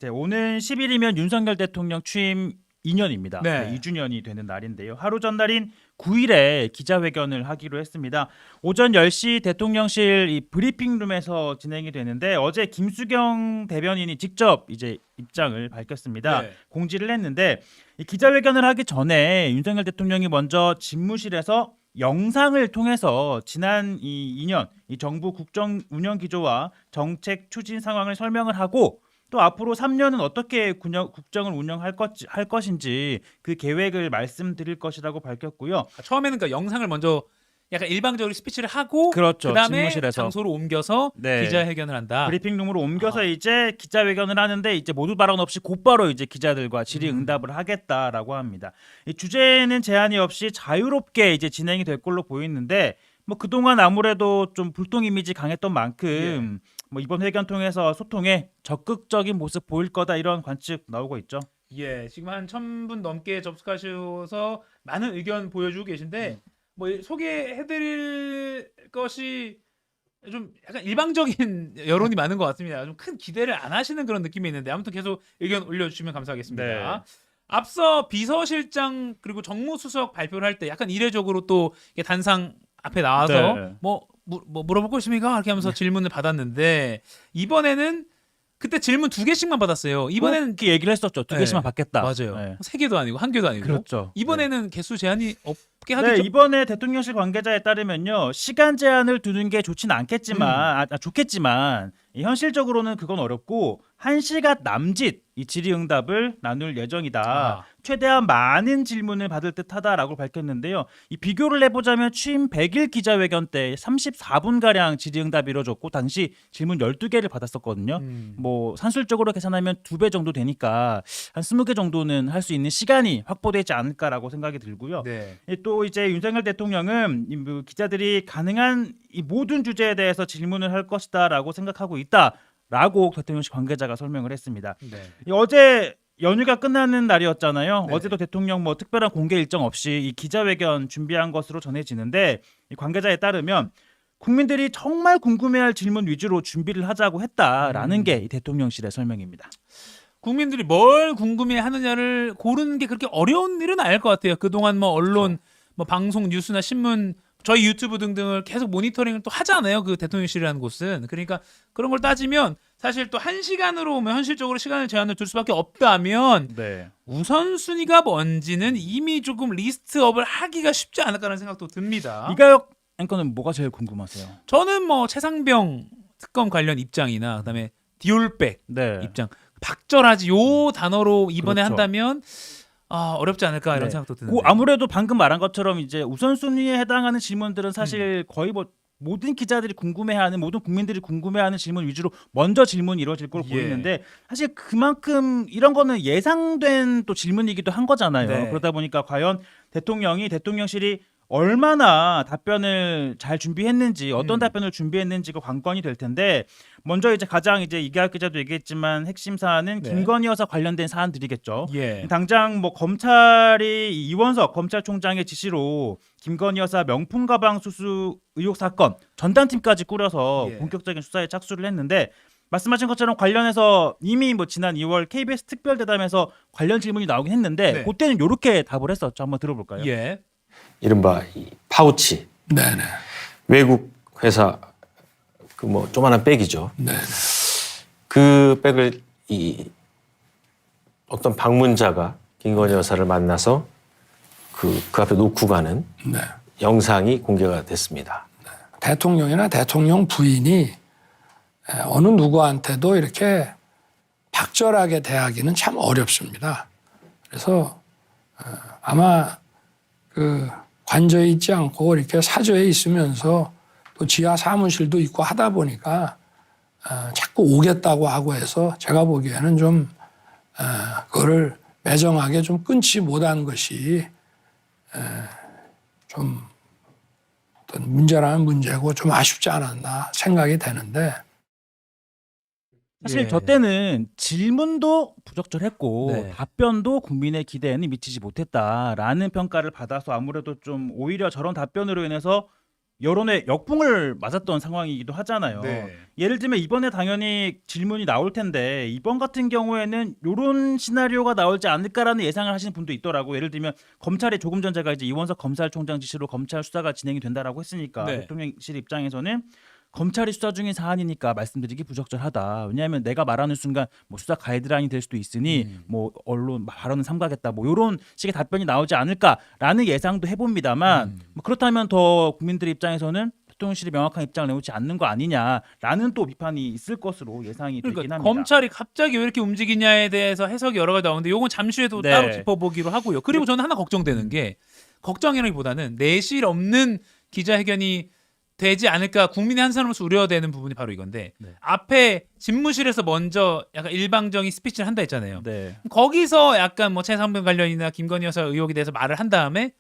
오는 10일이면 윤석열 대통령 취임 2년입니다. 네. 2주년이 되는 날인데요. 하루 전날인 9일에 기자회견을 하기로 했습니다. 오전 10시 대통령실 이 브리핑룸에서 진행이 되는데 어제 김수경 대변인이 직접 이제 입장을 밝혔습니다. 네. 공지를 했는데 이 기자회견을 하기 전에 윤석열 대통령이 먼저 집무실에서 영상을 통해서 지난 이 2년 이 정부 국정 운영 기조와 정책 추진 상황을 설명을 하고 또 앞으로 3년은 어떻게 국정을 운영할 것인지 그 계획을 말씀드릴 것이라고 밝혔고요. 처음에는 그러니까 영상을 먼저 약간 일방적으로 스피치를 하고 그렇죠. 그다음에 집무실에서. 장소로 옮겨서 네. 기자회견을 한다. 브리핑룸으로 옮겨서 아. 이제 기자회견을 하는데 이제 모두 발언 없이 곧바로 이제 기자들과 질의응답을 하겠다라고 합니다. 이 주제는 제한이 없이 자유롭게 이제 진행이 될 걸로 보이는데 뭐 그동안 아무래도 좀 불통 이미지 강했던 만큼 뭐 이번 회견 통해서 소통에 적극적인 모습 보일 거다 이런 관측 나오고 있죠. 예, 지금 한 1,000분 넘게 접속하셔서 많은 의견 보여주고 계신데 뭐 소개해드릴 것이 좀 약간 일방적인 여론이 많은 것 같습니다. 좀 큰 기대를 안 하시는 그런 느낌이 있는데 아무튼 계속 의견 올려주시면 감사하겠습니다. 네. 앞서 비서실장 그리고 정무수석 발표를 할 때 약간 이례적으로 또 이게 단상 앞에 나와서 네. 뭐 물어볼 거 있습니까? 이렇게 하면서 질문을 받았는데 이번에는 그때 질문 2개씩만 받았어요. 이번에는 그 얘기를 했었죠. 2개씩만 네. 받겠다. 맞아요. 네. 3개도 아니고 1개도 아니고. 그렇죠. 이번에는 개수 제한이 없게 네, 하겠죠. 이번에 대통령실 관계자에 따르면요 시간 제한을 두는 게 좋진 않겠지만 좋겠지만 현실적으로는 그건 어렵고 1시간 남짓 이 질의응답을 나눌 예정이다. 아. 최대한 많은 질문을 받을 듯하다라고 밝혔는데요. 이 비교를 해보자면 취임 100일 기자회견 때 34분가량 질의응답이 이루어졌고 당시 질문 12개를 받았었거든요. 뭐 산술적으로 계산하면 2배 정도 되니까 한 20개 정도는 할 수 있는 시간이 확보되지 않을까라고 생각이 들고요. 네. 또 이제 윤석열 대통령은 이 기자들이 가능한 이 모든 주제에 대해서 질문을 할 것이다라고 생각하고 있다라고 대통령실 관계자가 설명을 했습니다. 네. 어제 연휴가 끝나는 날이었잖아요. 네. 어제도 대통령 뭐 특별한 공개 일정 없이 이 기자회견 준비한 것으로 전해지는데 이 관계자에 따르면 국민들이 정말 궁금해할 질문 위주로 준비를 하자고 했다라는 게 이 대통령실의 설명입니다. 국민들이 뭘 궁금해하느냐를 고르는 게 그렇게 어려운 일은 아닐 것 같아요. 그동안 뭐 언론, 뭐 방송, 뉴스나 신문, 저희 유튜브 등등을 계속 모니터링을 또 하잖아요. 그 대통령실이라는 곳은. 그러니까 그런 걸 따지면 사실 또 1시간으로 오면 현실적으로 시간을 제한을 둘 수밖에 없다면 네. 우선순위가 뭔지는 이미 조금 리스트업을 하기가 쉽지 않을까라는 생각도 듭니다. 이가혁 앵커는 뭐가 제일 궁금하세요? 저는 뭐 최상병 특검 관련 입장이나 그다음에 디올백 네. 입장, 박절하지 요 단어로 이번에 그렇죠. 한다면 어렵지 않을까 이런 네. 생각도 드는데. 아무래도 방금 말한 것처럼 이제 우선순위에 해당하는 질문들은 사실 거의 뭐 모든 기자들이 궁금해하는 모든 국민들이 궁금해하는 질문 위주로 먼저 질문이 이루어질 걸로 예. 보이는데 사실 그만큼 이런 거는 예상된 또 질문이기도 한 거잖아요. 네. 그러다 보니까 과연 대통령실이 얼마나 답변을 잘 준비했는지 어떤 답변을 준비했는지가 관건이 될 텐데 먼저 이제 가장 이제 이계학 기자도 얘기했지만 핵심 사안은 네. 김건희 여사 관련된 사안들이겠죠. 예. 당장 뭐 검찰이 이원석 검찰총장의 지시로 김건희 여사 명품 가방 수수 의혹 사건 전담팀까지 꾸려서 예. 본격적인 수사에 착수를 했는데 말씀하신 것처럼 관련해서 이미 뭐 지난 2월 KBS 특별대담에서 관련 질문이 나오긴 했는데 네. 그때는 이렇게 답을 했었죠. 한번 들어볼까요? 예. 이른바 이 파우치 네네. 외국 회사 그 뭐 조만한 백이죠. 네. 그 백을 이 어떤 방문자가 김건희 여사를 만나서 그 앞에 놓고 가는 네. 영상이 공개가 됐습니다. 대통령이나 대통령 부인이 어느 누구한테도 이렇게 박절하게 대하기는 참 어렵습니다. 그래서 아마 그 관저에 있지 않고 이렇게 사저에 있으면서 또 지하 사무실도 있고 하다 보니까 자꾸 오겠다고 하고 해서 제가 보기에는 좀 그거를 매정하게 좀 끊지 못한 것이 좀 어떤 문제라는 문제고 좀 아쉽지 않았나 생각이 되는데 사실 예. 저 때는 질문도 부적절했고 네. 답변도 국민의 기대에는 미치지 못했다라는 평가를 받아서 아무래도 좀 오히려 저런 답변으로 인해서 여론의 역풍을 맞았던 상황이기도 하잖아요. 네. 예를 들면 이번에 당연히 질문이 나올 텐데 이번 같은 경우에는 이런 시나리오가 나올지 않을까라는 예상을 하시는 분도 있더라고. 예를 들면 검찰이 조금 전 제가 이제 이원석 검찰총장 지시로 검찰 수사가 진행이 된다라고 했으니까 네. 대통령실 입장에서는 검찰이 수사 중인 사안이니까 말씀드리기 부적절하다. 왜냐하면 내가 말하는 순간 뭐 수사 가이드라인이 될 수도 있으니 뭐 언론 발언은 삼가겠다. 뭐 이런 식의 답변이 나오지 않을까라는 예상도 해봅니다만 뭐 그렇다면 더 국민들 입장에서는 대통령실이 명확한 입장을 내놓지 않는 거 아니냐라는 또 비판이 있을 것으로 예상이 되긴 그러니까 합니다. 검찰이 갑자기 왜 이렇게 움직이냐에 대해서 해석이 여러 가지 나오는데 요건 잠시 후에도 네. 따로 짚어보기로 하고요. 그리고 저는 하나 걱정되는 게 걱정이라기보다는 내실 없는 기자회견이 되지 않을까 국민의 한 사람으로서 우려되는 부분이 바로 이건데 네. 앞에 집무실에서 먼저 약간 일방적인 스피치를 한다 했잖아요. 네. 거기서 약간 뭐 최상병 관련이나 김건희 여사 의혹에 대해서 말을 한 다음에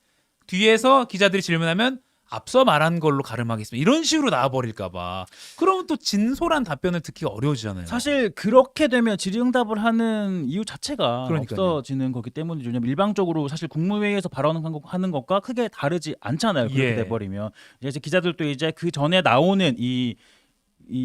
뒤에서 기자들이 질문하면 앞서 말한 걸로 가름하겠습니다. 이런 식으로 나와버릴까봐. 그러면 또 진솔한 답변을 듣기가 어려워지잖아요. 사실 그렇게 되면 질의응답을 하는 이유 자체가 그러니까요. 없어지는 거기 때문이죠. 왜냐면 일방적으로 사실 국무회의에서 발언하는 것과 크게 다르지 않잖아요. 그렇게 예. 돼버리면 이제 기자들도 이제 그 전에 나오는 이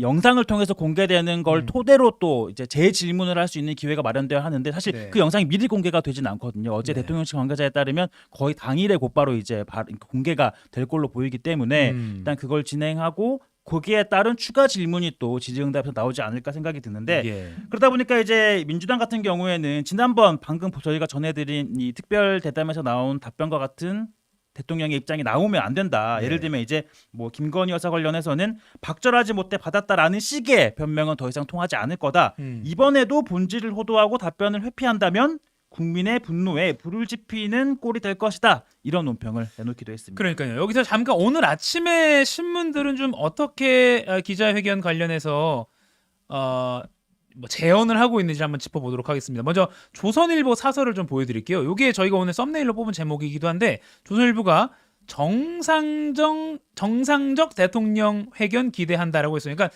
영상을 통해서 공개되는 걸 토대로 또 이제 재질문을 할 수 있는 기회가 마련되어야 하는데 사실 네. 그 영상이 미리 공개가 되진 않거든요. 어제 네. 대통령실 관계자에 따르면 거의 당일에 곧바로 이제 공개가 될 걸로 보이기 때문에 일단 그걸 진행하고 거기에 따른 추가 질문이 또 질의응답에서 나오지 않을까 생각이 드는데 예. 그러다 보니까 이제 민주당 같은 경우에는 지난번 방금 저희가 전해드린 이 특별 대담에서 나온 답변과 같은 대통령의 입장이 나오면 안 된다. 네. 예를 들면 이제 뭐 김건희 여사 관련해서는 박절하지 못해 받았다라는 식의 변명은 더 이상 통하지 않을 거다. 이번에도 본질을 호도하고 답변을 회피한다면 국민의 분노에 불을 지피는 꼴이 될 것이다. 이런 논평을 내놓기도 했습니다. 그러니까요. 여기서 잠깐 오늘 아침에 신문들은 좀 어떻게 기자회견 관련해서 뭐 재연을 하고 있는지 한번 짚어보도록 하겠습니다. 먼저 조선일보 사설을 좀 보여드릴게요. 이게 저희가 오늘 썸네일로 뽑은 제목이기도 한데 조선일보가 정상적 대통령 회견 기대한다라고 했어요. 그러니까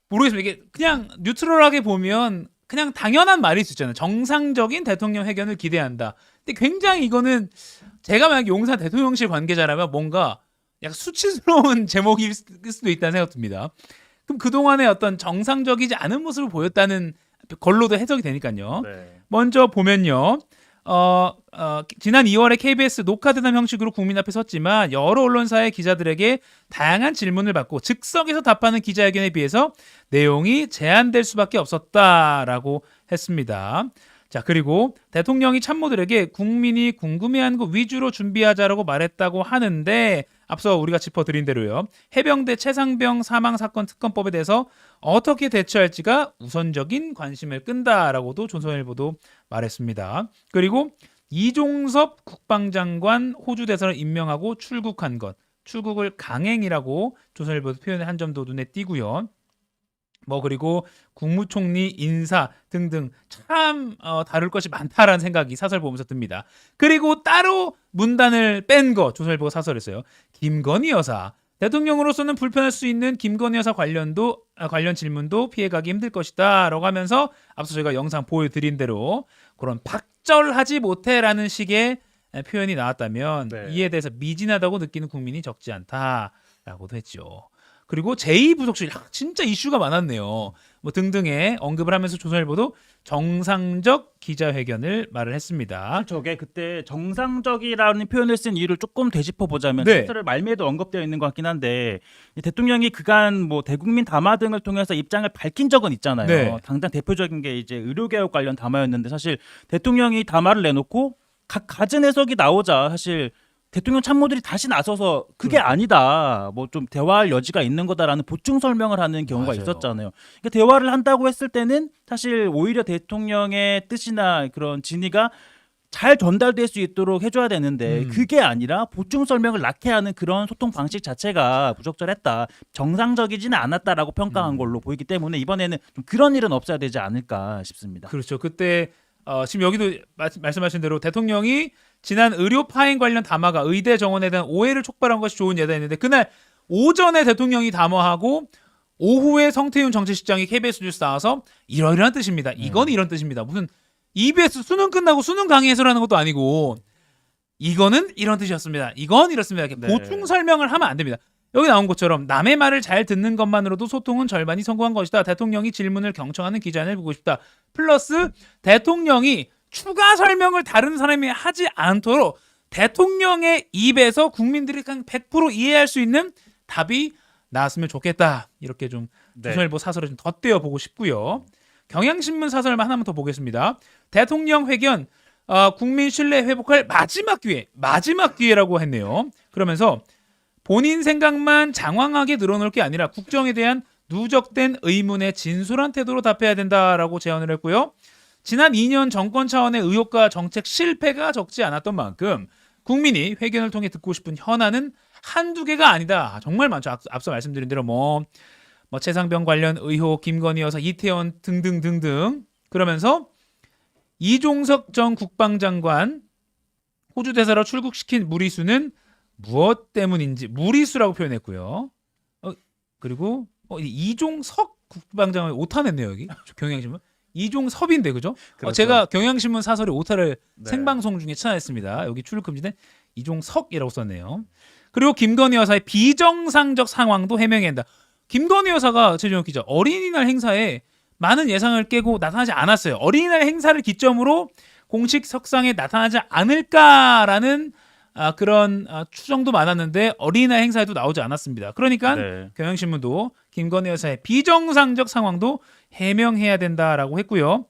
모르겠습니다. 이게 그냥 뉴트럴하게 보면 그냥 당연한 말일 수 있잖아요. 정상적인 대통령 회견을 기대한다. 근데 굉장히 이거는 제가 만약 용산 대통령실 관계자라면 뭔가 약간 수치스러운 제목일 수도 있다는 생각 듭니다. 그럼 그동안의 어떤 정상적이지 않은 모습을 보였다는 걸로도 해석이 되니까요. 네. 먼저 보면요. 지난 2월에 KBS 녹화대담 형식으로 국민 앞에 섰지만 여러 언론사의 기자들에게 다양한 질문을 받고 즉석에서 답하는 기자회견에 비해서 내용이 제한될 수밖에 없었다라고 했습니다. 자, 그리고 대통령이 참모들에게 국민이 궁금해하는 것 위주로 준비하자라고 말했다고 하는데 앞서 우리가 짚어드린 대로요. 해병대 최상병 사망 사건 특검법에 대해서 어떻게 대처할지가 우선적인 관심을 끈다라고도 조선일보도 말했습니다. 그리고 이종섭 국방장관 호주 대사를 임명하고 출국한 것, 출국을 강행이라고 조선일보도 표현한 점도 눈에 띄고요. 뭐 그리고 국무총리 인사 등등 참 다룰 것이 많다라는 생각이 사설 보면서 듭니다. 그리고 따로 문단을 뺀 거 조선일보가 사설했어요. 김건희 여사 대통령으로서는 불편할 수 있는 김건희 여사 관련 질문도 피해가기 힘들 것이다라고 하면서 앞서 저희가 영상 보여드린 대로 그런 박절하지 못해라는 식의 표현이 나왔다면 네. 이에 대해서 미진하다고 느끼는 국민이 적지 않다라고도 했죠. 그리고 제2부속실 진짜 이슈가 많았네요. 뭐 등등의 언급을 하면서 조선일보도 정상적 기자회견을 말을 했습니다. 저게 그때 정상적이라는 표현을 쓴 이유를 조금 되짚어 보자면 네. 사설을 말미에도 언급되어 있는 것 같긴 한데 이 대통령이 그간 뭐 대국민 담화 등을 통해서 입장을 밝힌 적은 있잖아요. 네. 당장 대표적인 게 이제 의료개혁 관련 담화였는데 사실 대통령이 담화를 내놓고 갖은 해석이 나오자 사실 대통령 참모들이 다시 나서서 그게 아니다. 뭐 좀 대화할 여지가 있는 거다라는 보충 설명을 하는 경우가 맞아요. 있었잖아요. 그러니까 대화를 한다고 했을 때는 사실 오히려 대통령의 뜻이나 그런 진의가 잘 전달될 수 있도록 해줘야 되는데 그게 아니라 보충 설명을 낙해하는 그런 소통 방식 자체가 부적절했다. 정상적이지는 않았다라고 평가한 걸로 보이기 때문에 이번에는 좀 그런 일은 없어야 되지 않을까 싶습니다. 그렇죠. 그때 지금 여기도 말씀하신 대로 대통령이 지난 의료 파행 관련 담화가 의대 정원에 대한 오해를 촉발한 것이 좋은 예다 했는데 그날 오전에 대통령이 담화하고 오후에 성태윤 정치실장이 KBS 뉴스 나와서 이러이러한 뜻입니다. 이건 이런 뜻입니다. 무슨 EBS 수능 끝나고 수능 강의 해설하는 것도 아니고 이거는 이런 뜻이었습니다. 이건 이렇습니다. 이렇게 네. 보충 설명을 하면 안 됩니다. 여기 나온 것처럼 남의 말을 잘 듣는 것만으로도 소통은 절반이 성공한 것이다. 대통령이 질문을 경청하는 기자를 보고 싶다. 플러스 대통령이 추가 설명을 다른 사람이 하지 않도록 대통령의 입에서 국민들이 그냥 100% 이해할 수 있는 답이 나왔으면 좋겠다. 이렇게 좀 네. 조선일보 사설을 좀 덧대어 보고 싶고요. 경향신문 사설만 하나만 더 보겠습니다. 대통령 회견 국민 신뢰 회복할 마지막 기회라고 했네요. 그러면서 본인 생각만 장황하게 늘어놓을 게 아니라 국정에 대한 누적된 의문에 진솔한 태도로 답해야 된다라고 제언을 했고요. 지난 2년 정권 차원의 의혹과 정책 실패가 적지 않았던 만큼 국민이 회견을 통해 듣고 싶은 현안은 한두 개가 아니다. 정말 많죠. 앞서 말씀드린 대로 뭐 최상병 관련 의혹, 김건희 여사, 이태원 등등등등. 그러면서 이종석 전 국방장관 호주 대사로 출국시킨 무리수는 무엇 때문인지 무리수라고 표현했고요. 그리고 이종석 국방장관이 오타냈네요 여기 경향신문. 이종섭인데 그죠? 그렇죠. 제가 경향신문 사설에 오타를 네. 생방송 중에 찾아냈습니다. 여기 출입 금지된 이종석이라고 썼네요. 그리고 김건희 여사의 비정상적 상황도 해명해야 한다. 김건희 여사가 최종혁 기자 어린이날 행사에 많은 예상을 깨고 나타나지 않았어요. 어린이날 행사를 기점으로 공식 석상에 나타나지 않을까라는 그런 추정도 많았는데 어린이날 행사에도 나오지 않았습니다. 그러니까 네. 경향신문도 김건희 여사의 비정상적 상황도 해명해야 된다라고 했고요.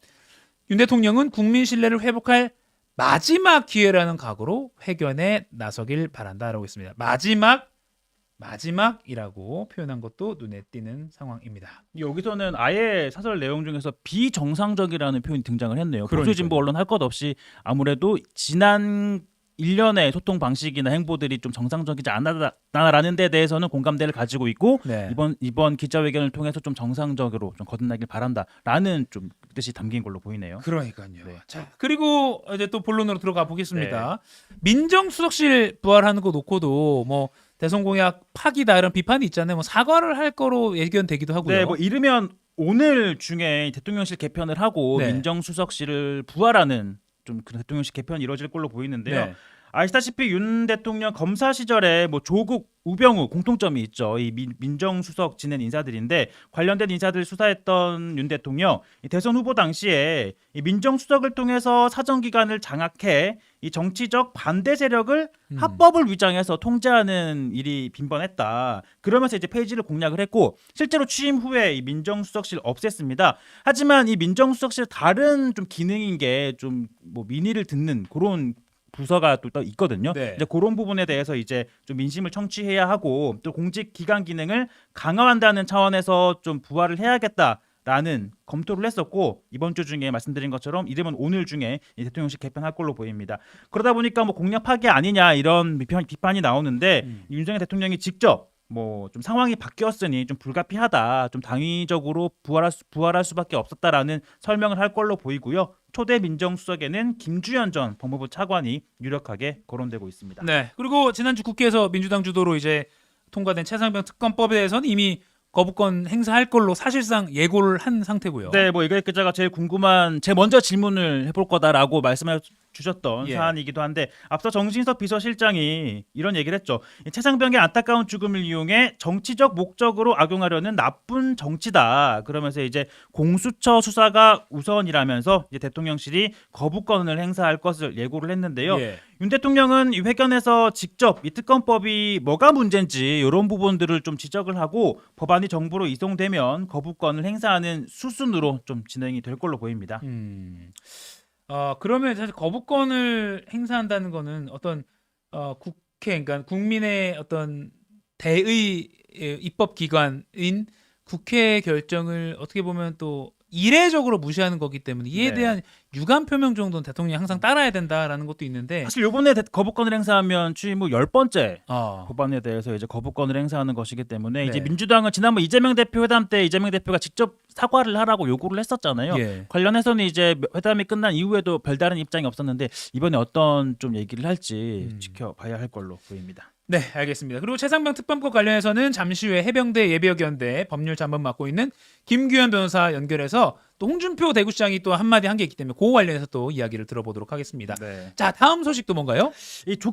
윤 대통령은 국민 신뢰를 회복할 마지막 기회라는 각오로 회견에 나서길 바란다라고 했습니다. 마지막이라고 표현한 것도 눈에 띄는 상황입니다. 여기서는 아예 사설 내용 중에서 비정상적이라는 표현이 등장을 했네요. 그러니까요. 보수 진보 언론 할 것 없이 아무래도 지난 1년의 소통 방식이나 행보들이 좀 정상적이지 않았다라는 데 대해서는 공감대를 가지고 있고 네. 이번 기자회견을 통해서 좀 정상적으로 좀 거듭나길 바란다라는 좀 뜻이 담긴 걸로 보이네요. 그러니까요. 네. 자, 그리고 이제 또 본론으로 들어가 보겠습니다. 민정수석실 부활하는 거 놓고도 뭐 대선 공약 파기다 이런 비판이 있잖아요. 뭐 사과를 할 거로 예견되기도 하고요. 네, 뭐 이르면 오늘 중에 대통령실 개편을 하고 네. 민정수석실을 부활하는 좀 그런 대통령실 개편이 이루어질 걸로 보이는데요. 네. 아시다시피 윤 대통령 검사 시절에 뭐 조국, 우병우 공통점이 있죠. 이 민정수석 지낸 인사들인데 관련된 인사들 수사했던 윤 대통령 이 대선 후보 당시에 이 민정수석을 통해서 사정기관을 장악해 이 정치적 반대 세력을 합법을 위장해서 통제하는 일이 빈번했다. 그러면서 이제 폐지를 공약을 했고 실제로 취임 후에 이 민정수석실 없앴습니다. 하지만 이 민정수석실 다른 좀 기능인 게 좀 뭐 민의를 듣는 그런 부서가 또 있거든요. 네. 이제 그런 부분에 대해서 이제 좀 민심을 청취해야 하고 또 공직 기관 기능을 강화한다는 차원에서 좀 부활을 해야겠다라는 검토를 했었고 이번 주 중에 말씀드린 것처럼 이르면 오늘 중에 이 대통령실 개편할 걸로 보입니다. 그러다 보니까 뭐 공약 파기 아니냐 이런 비판이 나오는데 윤석열 대통령이 직접 뭐 좀 상황이 바뀌었으니 좀 불가피하다, 좀 당위적으로 부활할 수밖에 없었다라는 설명을 할 걸로 보이고요. 초대 민정수석에는 김주현 전 법무부 차관이 유력하게 거론되고 있습니다. 네. 그리고 지난주 국회에서 민주당 주도로 이제 통과된 최상병 특검법에 대해서는 이미 거부권 행사할 걸로 사실상 예고를 한 상태고요. 네, 뭐 이거 기자가 제일 궁금한 제일 먼저 질문을 해볼 거다라고 말씀해 주셨던 예. 사안이기도 한데 앞서 정진석 비서실장이 이런 얘기를 했죠. 이 최상병의 안타까운 죽음을 이용해 정치적 목적으로 악용하려는 나쁜 정치다. 그러면서 이제 공수처 수사가 우선이라면서 이제 대통령실이 거부권을 행사할 것을 예고를 했는데요. 예. 윤 대통령은 이 회견에서 직접 이 특검법이 뭐가 문제인지 이런 부분들을 좀 지적을 하고 법안이 정부로 이송되면 거부권을 행사하는 수순으로 좀 진행이 될 걸로 보입니다. 그러면 사실 거부권을 행사한다는 거는 어떤 국회, 그러니까 국민의 어떤 대의 입법 기관인 국회의 결정을 어떻게 보면 또 이례적으로 무시하는 거기 때문에 이에 네. 대한 유감 표명 정도는 대통령이 항상 따라야 된다라는 것도 있는데 사실 이번에 거부권을 행사하면 취임 후 10번째 어, 법안에 대해서 이제 거부권을 행사하는 것이기 때문에 네. 이제 민주당은 지난번 이재명 대표 회담 때 이재명 대표가 직접 사과를 하라고 요구를 했었잖아요. 예. 관련해서는 이제 회담이 끝난 이후에도 별다른 입장이 없었는데 이번에 어떤 좀 얘기를 할지 지켜봐야 할 걸로 보입니다. 네, 알겠습니다. 그리고 최상병 특검법 관련해서는 잠시 후에 해병대 예비역연대 법률 잠번 맡고 있는 김규현 변호사 연결해서 또 홍준표 대구시장이 또 한마디 한 게 있기 때문에 그거 관련해서 또 이야기를 들어보도록 하겠습니다. 네. 자, 다음 소식도 뭔가요? 이